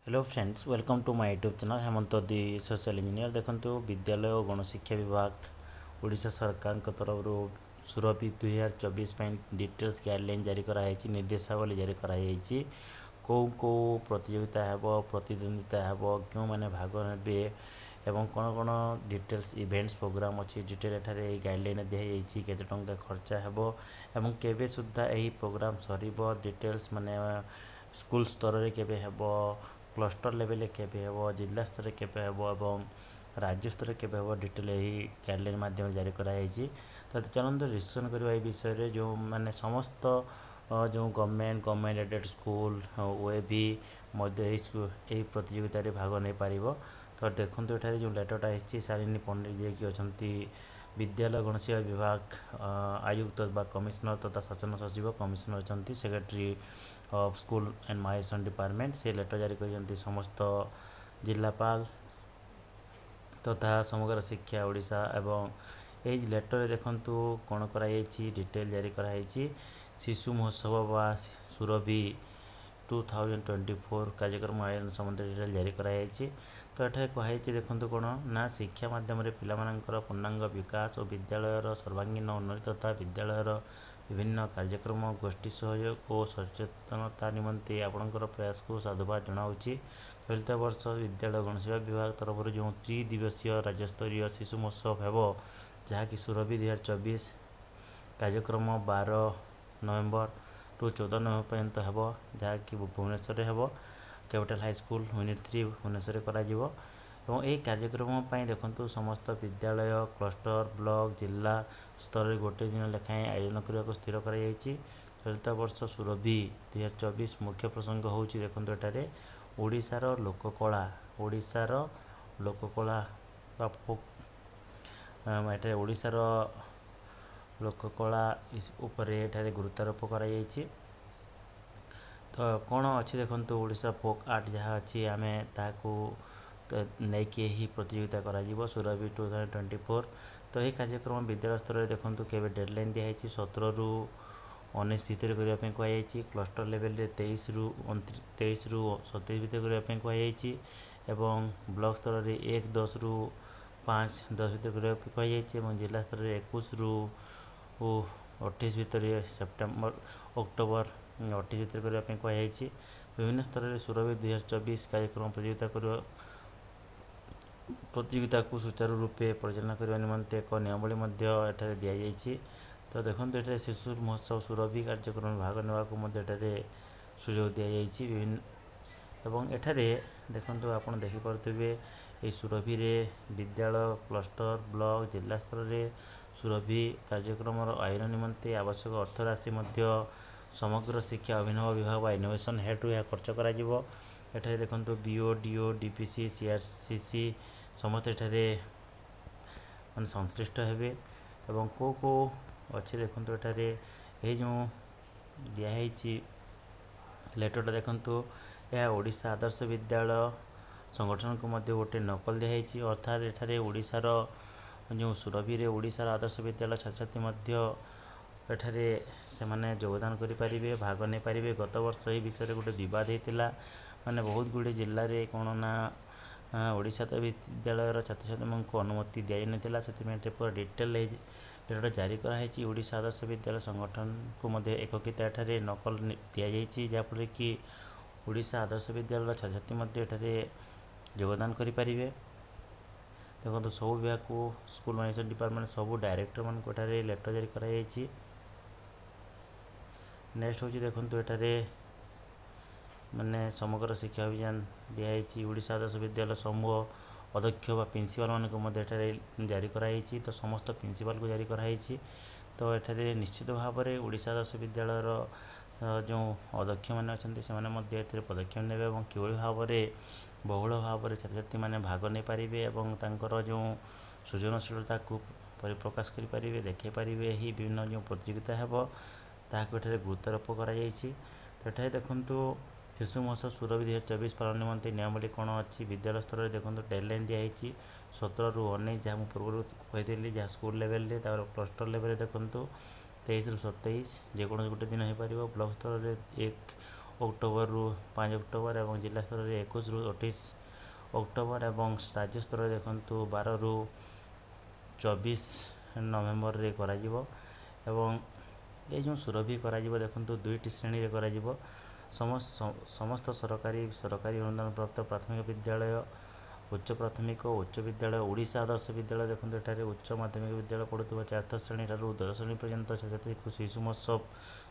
Hello friends, welcome to my YouTube channel Hemant the social engineer. देखो विद्यालय और गणशिक्षा विभाग ओडिशा सरकार तरफ सुरभि 2024 डिटेल्स गाइडलाइन जारी कराई, निर्देशावली जारी कराई। कौ कौ प्रतियोगिता हेब, प्रतिद्वंदिता हेब, क्यों मैंने भाग ने एवं कौन कौन डिटेल्स इवेंट्स प्रोग्राम अच्छी डिटेल एठारे गाइडलाइन दिखाई केते टंका खर्चा हेब एवं केबे सुद्धा यही प्रोग्राम सरीब डिटेल्स माने स्कूल स्तर रे केबे हेब, क्लस्टर लेवल केबे हेब, जिला स्तर केबे हेब एवं राज्य स्तर केबे हेब डिटेल यही गाइडलाइन माध्यम जारी कराई। तो चलते डिस्कसन करवा ये विषय जो मैंने समस्त जो गवर्नमेंट एडेड स्कूल वे भी यही प्रतियोगिता भाग नहीं पार। तो देखो ये जो लेटरटा आई शालिनी पंडित जी कि अच्छा विद्यालय गणशिक्षा विभाग आयुक्त कमिशनर तथा शासन सचिव कमिशनर अच्छा सेक्रेटरी ऑफ स्कूल एंड माइसन डिपार्टमेंट से लेटर जारी कर समस्त जिलापाल तथा समग्र शिक्षा ओडिशा एवं यही लेटर देखु कौन कराई डिटेल जारी कराई। शिशु महोत्सव व सुरभि 2024 कार्यक्रम आयोजन संबंध डिटेल जारी कराई। तो ये कहुई देखो कौन ना शिक्षा माध्यम पिलामानंकर पूर्णांग विकास और विद्यालयर सर्वांगीन उन्नति तथा विद्यालयर विभिन्न कार्यक्रम गोष्ठी सहयोग और सचेतनता निमंते आपणकर प्रयास को साधुवाद जनाऊँगी। चलित वर्ष विद्यालय गणशिक्षा विभाग तरफ जो 3 दिवसीय राज्यस्तरीय शिशु महोत्सव हेब जहाँकि सुरभि 2024 कार्यक्रम 12 नवेम्बर टू 14 नवेम्बर पर्यंत हेब जहाँकि भुवनेश्वर हेब कैपिटल हाईस्कूल यूनिट 3 भुवनेश्वर करा एवं यही कार्यक्रम देखो समस्त विद्यालय क्लस्टर ब्लॉक जिला स्तर गोटे दिन लेखाएं आयोजन करने को स्थिर कराई। चलित वर्ष सुरभि 2024 मुख्य प्रसंग हूँ देखो एटारे ओडिशार लोककला एठारे ओडिशार लोककला उपरे एठारे गुरुत्वारोप कराई। तो कौन अच्छी देखो ओडिशा फोक आर्ट जहाँ अच्छी आम ताकू नहीं कि ही प्रतियोगिता करा सुरभि 2024। तो यही कार्यक्रम विद्यालय स्तर में देखो केवे डेडलाइन दिखाई 17 रु 19 भितर करने कहुई। क्लस्टर लेवल 23 रु 27 भितर करने कहुई एवं ब्लॉक स्तर में 1-10 रु 5-10 भितर करने कहुई। जिला स्तर में 21 रु 28 भितर सेप्टेम्बर अक्टोबर 28 भितर करने कहुई। विभिन्न स्तर में सुरभि 2024 कार्यक्रम प्रतियोगिता को सुचारू रूपे परिचालना करने निमंते एक नियमावली एठारे दि जाइए। तो देखो ये शिशु महोत्सव सुरभि कार्यक्रम भाग ने सुजोग दि जाइए विभिन्न एवं एठारे देखो आप देखिपे ये सुरभि रे विद्यालय क्लस्टर ब्लॉक जिला स्तर में सुरभि कार्यक्रम आयोजन निमंते आवश्यक अर्थराशि समग्र शिक्षा अभिनव विभाग व इनोवेशन हेड यह खर्च करा। एठारे देखो बीओ डीओ डीपीसी सीआरसीसी समस्त एठारे मान संश्लिष्ट हेबे एवं को अच्छे देखो एठारे ये जो दिखाई लेटरटा देखो यह ओडिशा आदर्श विद्यालय संगठन को मध्य गोटे नकल दिखाई अर्थात एठारे ओडिशार जो सुरभि ओडिशार आदर्श विद्यालय छात्र छात्री मध्य एठारे से माने योगदान करें भाग नहीं पारे। गत वर्ष यही विषय गोटे बद होता माने बहुत गुड़े जिले में कौन ना ओडिशा विद्यालय छात्र छात्री को अनुमति दि जाता से पूरा डिटेल डेटा जारी कराई। ओडिशा आदर्श विद्यालय संगठन को मध्य एककिता एठारे नकल दि जाफल कि ओडिशा आदर्श विद्यालय छात्र छात्री मध्य एठारे योगदान करें। देखो सब विभाग को स्कूल मैनेजमेंट डिपार्टमेंट सब डायरेक्टर मान को लेटर जारी कराई। नेक्स्ट हूँ देखो एठारे माने समग्र शिक्षा अभियान दिखाई ओडिशा आदर्श विद्यालय समूह अध्यक्ष व प्रिंसिपाल मान को जारी कराई। तो समस्त प्रिंसिपाल को जारी कराई। तो एठारे निश्चित भाव में ओडिशा आदर्श विद्यालय जो अध्यक्ष मैंने अच्छा पदक्षेप ने कि भाव में बहुल भाव में छात्र छात्री मैंने भाग नहीं पारे और जो सृजनशीलता को परिप्रकाश करें देखे पारे ही विभिन्न जो प्रतियोगिता हेब ताकू एठारे गुरुत्वारोप कराई। तो ये देखो शिशु महोत्सव सुरभि 2024 पालन निमंते नियमावली कौन अच्छी विद्यालय स्तर में देखो डेडलाइन दिखाई 17 रु 19 जहाँ मुझे पूर्व कही जहाँ स्कूल लेवल क्लस्टर लेवल देखो 23 रु 27 जेको गोटे दिन हो पार ब्लॉक स्तर में 1 अक्टोबर रु 5 अक्टोबर और जिला स्तर में 21 रु 28 अक्टोबर और राज्य स्तर में देखु 12 रु 24 नवेम्बर रे करा जिवो एवं ये जो सुरभि करा जिवो देखंतु दुईटी श्रेणी रे करा जिवो समस्त सरकारी अनुदान प्राप्त प्राथमिक विद्यालय उच्च प्राथमिक उच्च विद्यालय ओडिशा आदर्श विद्यालय देखंतु एठारे उच्च माध्यमिक विद्यालय पढ़ुवा 4th श्रेणी ठारू 10 श्रेणी पर्यंत छात्र को शिशु महोत्सव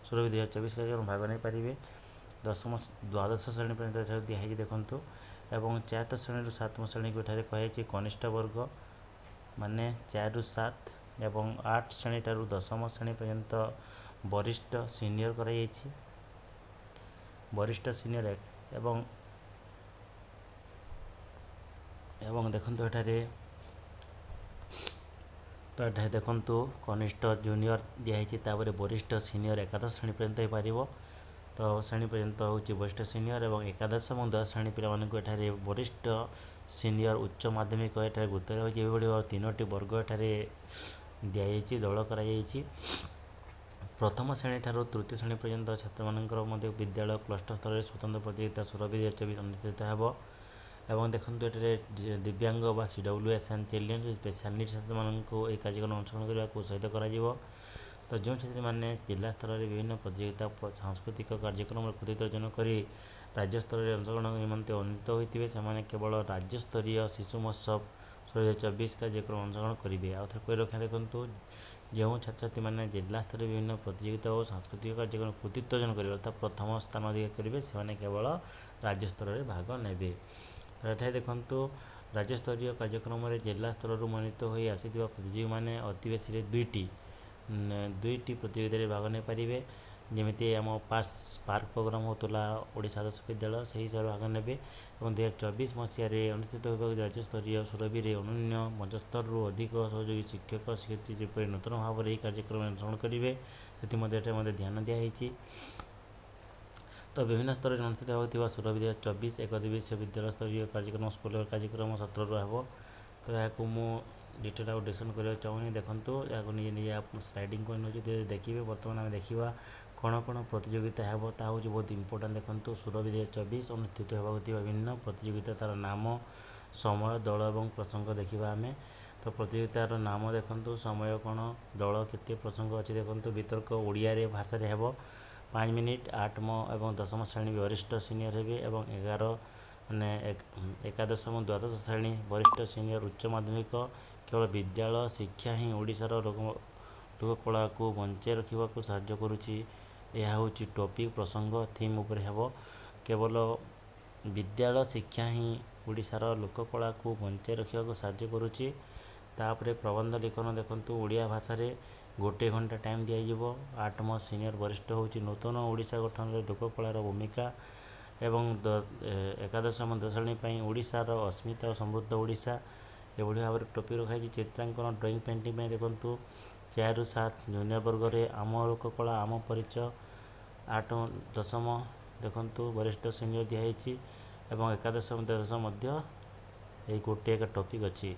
सुरभि 2024 कार्यक्रम भाग नहीं पारे द्वादश श्रेणी पर्यंत दिखाई देखु एवं 4th श्रेणी रु 7th श्रेणी को एठारे कहे कनिष्ठ वर्ग माने 4 रु 7 एवं 8 श्रेणी ठारू 10th श्रेणी पर्यंत वरिष्ठ सीनियर कराई वरिष्ठ सीनियर एवं देखंतु एठारे तो एठारे देखंतु कनिष्ठ जूनियर दिखाई तापर वरिष्ठ सीनियर एकादश श्रेणी पर्यंत हो पारिबो तो श्रेणी पर्यंत होची वरिष्ठ सीनियर एवं एकादश और द्वादश श्रेणी पिलामानंकु एठारे वरिष्ठ सीनियर उच्च माध्यमिक एठारे गुरुतर होची एभଳି 3टी वर्ग एठारे दिया दल कराई प्रथम श्रेणी ठारू तृतीय श्रेणी पर्यंत छात्र मानकर मध्य विद्यालय क्लस्टर स्तर में स्वतंत्र प्रतियोगिता सुरभि 2024 अनुष्ठित होब एवं देखंतु एठारे दिव्यांग बा CWS and children special needs छात्र माननको ए कार्यक्रम अनुसरण करने को सहित करा जिवो तो जो छात्री मैंने जिला स्तर में विभिन्न प्रतियोगिता सांस्कृतिक कार्यक्रम कृतित्व अर्जन कर राज्य स्तर में अंशग्रहण निमंते उन्नीत होते हैं केवल राज्य स्तरीय शिशु महोत्सव 2024 कार्यक्रम अंशग्रहण करेंगे आउ थे कोई रखा देखूँ जो छात्र छात्री मैंने जिला स्तर में विभिन्न प्रतियोगिता और सांस्कृतिक कार्यक्रम कृतित्व अर्जन करेंगे अर्थात प्रथम स्थान अधिकार करेंगे से केवल राज्य स्तर में भाग ने तो ये देखूँ राज्य स्तरीय कार्यक्रम में जिला स्तर मनोनीत हो आसी प्रतियोगी मैंने अति बेसी दुईटी प्रतियोगिता में भाग नहीं पारे जमी आम स्पार्क प्रोग्राम होता ओडिशा आदर्श विद्यालय से हिसाब से भाग ने और 2024 मसीह अनुष्ठित होगा राज्य स्तरीय सुरभि में अनन्य मंचस्तर अधिक सहयोगी शिक्षक शिक्षयित्री जपरी नूतन भाव में कार्यक्रम अनुसरण करेंगे से ध्यान दिखाई तो विभिन्न स्तर में अनुष्ठित होगा सुरभि 2024 एक दिवसीय विद्यालय स्तरीय कार्यक्रम स्कूल कार्यक्रम 17 हो तो यहाँ मुझे डिटेल आउ डिस्कसन करने चाहूँगी देखो या निजे निजे आप स्लाइडिंग कर देखिए बर्तमान आम देखा कौन कौन प्रतियोगिता है हूँ बहुत इंपोर्टां देखो सुरभि 2024 अनुष्ठित होगा विभिन्न प्रतियोगिता तार नाम समय दल और प्रसंग देखा आम तो प्रतियोगितार नाम देखो समय कौन दल केते प्रसंग अच्छी देखो वितर्क ओडिया भाषा हे 5 मिनिट 8th और 10th श्रेणी वरिष्ठ सीनियर हे और 11 माने एकादश और द्वादश श्रेणी वरिष्ठ सीनियर उच्च माध्यमिक केवल विद्यालय शिक्षा ही ओडिशार लोककला को बंचाई रखा को साहाय्य करुच्ची यह हूँ टॉपिक प्रसंग थीम उपर हेब केवल विद्यालय शिक्षा ही ओडिशार लोककला को बंचाई रखा को साहाय्य करुच्ची तापर प्रबंध लिखन देखो ओडिया भाषा रे 1 घंटा टाइम दिज्व 8th सीनियर वरिष्ठ हूँ नूतन ओडिशा गठन में लोककलार भूमिका एवं एकादश और 10th श्रेणी ओडिशार अस्मिता और समृद्ध ओडिशा एभली भाव में टॉपिक रखाई चित्रांकन ड्रॉइंग पेंटिंग में देखो 4 रु 7 जूनियर वर्ग में आम लोककला आम परिचय 8 10th देखो वरिष्ठ सीनियर दिखाई एवं एकादश और 10th गोटे एक टॉपिक अच्छी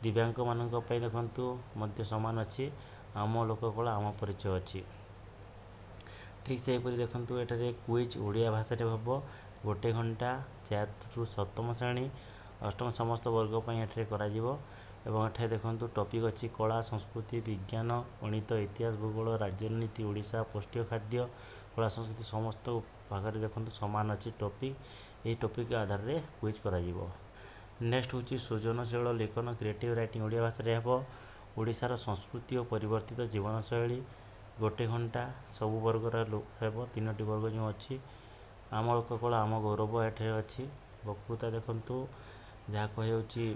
दिव्यांग मानक देखो सामान अच्छी आम लोककला आम परिचय अच्छी ठीक से देखो ये क्विज ओडिया भाषा हम 1 घंटा 4 रु 7th श्रेणी 8th समस्त वर्ग एवं देखो टॉपिक अच्छी कला संस्कृति विज्ञान गणित इतिहास भूगोल राजनीति ओडिशा पौष्टिक खाद्य कला संस्कृति समस्त भाग में देखो सामान अच्छी टॉपिक यही टॉपिक आधार में क्विज करा नेक्स्ट हूँ सृजनशील लेखन क्रिएटिव राइटिंग ओडिया भाषा हम ओडिशार संस्कृति और परिवर्तित जीवनशैली 1 घंटा सबू वर्गर हेब 3टी वर्ग जो अच्छी आम लोककला आम गौरव एठे अच्छी वक्तृता देखु जहाँ कही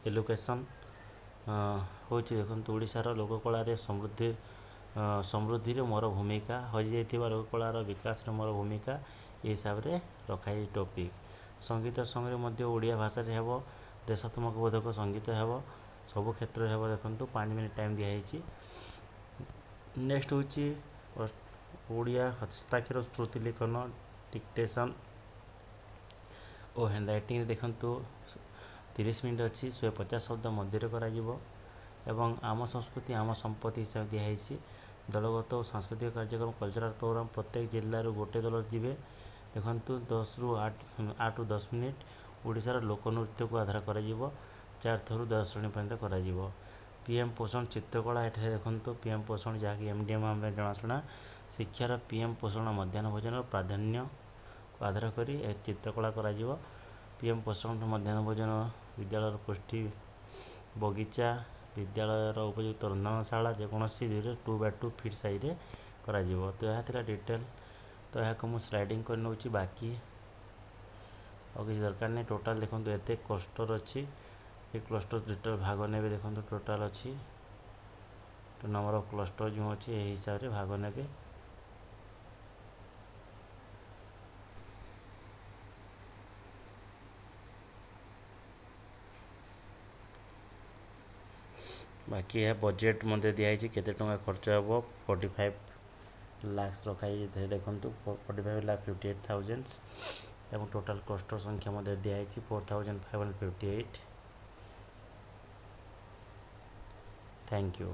एलुकेशन हूँ देखो ओडिशार लोककला समृद्धि मोर भूमिका हजि जाइथिबा लोककलार विकास मोर भूमिका ये हिसाब से रखाई टॉपिक संगीत संगे ओडिया भाषा हेब देशात्मक बोधक संगीत हेब सबु क्षेत्र में देखो 5 मिनिट टाइम दिखाई नेक्स्ट हूँ ओडिया हस्ताक्षर श्रुति लिखन डिक्टेशन और हैंड राइटिंग देखो 30 मिनिट अच्छी 150 शब्द मध्य एवं आम संस्कृति आम संपत्ति हिसाब दिखाई ଦଳଗତ ଓ ସାଂସ୍କୃତିକ କାର୍ଯ୍ୟକ୍ରମ କଲଚରାଲ୍ ପ୍ରୋଗ୍ରାମ ପ୍ରତ୍ୟେକ ଜିଲ୍ଲାରୁ ଗୋଟେ ଦଳ ଯିବେ। ଦେଖନ୍ତୁ 8ରୁ 10 ମିନିଟ୍ ଓଡ଼ିଶାର ଲୋକନୃତ୍ୟକୁ ଆଧାର କରାଯିବ। 4ରୁ 10 ଶ୍ରେଣୀ ପର୍ଯ୍ୟନ୍ତ କରାଯିବ। PM ପୋଷଣ ଚିତ୍ରକଳା ଏଠାରେ ଦେଖନ୍ତୁ PM ପୋଷଣ ଯାହାକି MDM ଆମେ ଜଣାଶୁଣା ଶିକ୍ଷାର PM ପୋଷଣ ମଧ୍ୟାହ୍ନ ଭୋଜନର ପ୍ରାଧାନ୍ୟକୁ ଆଧାର କରି ଏ ଚିତ୍ରକଳା କରାଯିବ। PM ପୋଷଣ ମଧ୍ୟାହ୍ନ ଭୋଜନ ବିଦ୍ୟାଳୟର ପୁଷ୍ଟି ବଗିଚା ବିଦ୍ୟାଳୟର ଉପଯୁକ୍ତ ରନ୍ଧନଶାଳା ଯେକୌଣସି 2x2 ଫିଟ୍ ସାଇଜ୍ରେ କରାଯିବ। ତ ଏହା ଥିଲା ଡିଟେଲ୍। ତ ଏହାକୁ ମୁଁ ସ୍ଲାଇଡ଼ିଂ କରି ନେଉଛି ବାକି ଆଉ କିଛି ଦରକାର ନାହିଁ। ଟୋଟାଲ୍ ଦେଖନ୍ତୁ ଏତେ କ୍ଲଷ୍ଟର ଅଛି। ଏ କ୍ଲଷ୍ଟର ଡିଟେଲ୍ ଭାଗ ନେବେ ଦେଖନ୍ତୁ ଟୋଟାଲ୍ ଅଛି ନମ୍ବର ଅଫ୍ କ୍ଲଷ୍ଟର ଯେଉଁ ଅଛି ଏହି ହିସାବରେ ଭାଗ ନେବେ। ବାକି ଏହା ବଜେଟ୍ ମଧ୍ୟ ଦିଆହେଇଛି କେତେ ଟଙ୍କା ଖର୍ଚ୍ଚ ହେବ 45 ଲାକ୍ସ ରଖାଯାଇଛି ଦେଖନ୍ତୁ 45,58,000 ଏବଂ ଟୋଟାଲ୍ କ୍ଲଷ୍ଟର ସଂଖ୍ୟା ମଧ୍ୟ ଦିଆହେଇଛି 4,558। Thank you.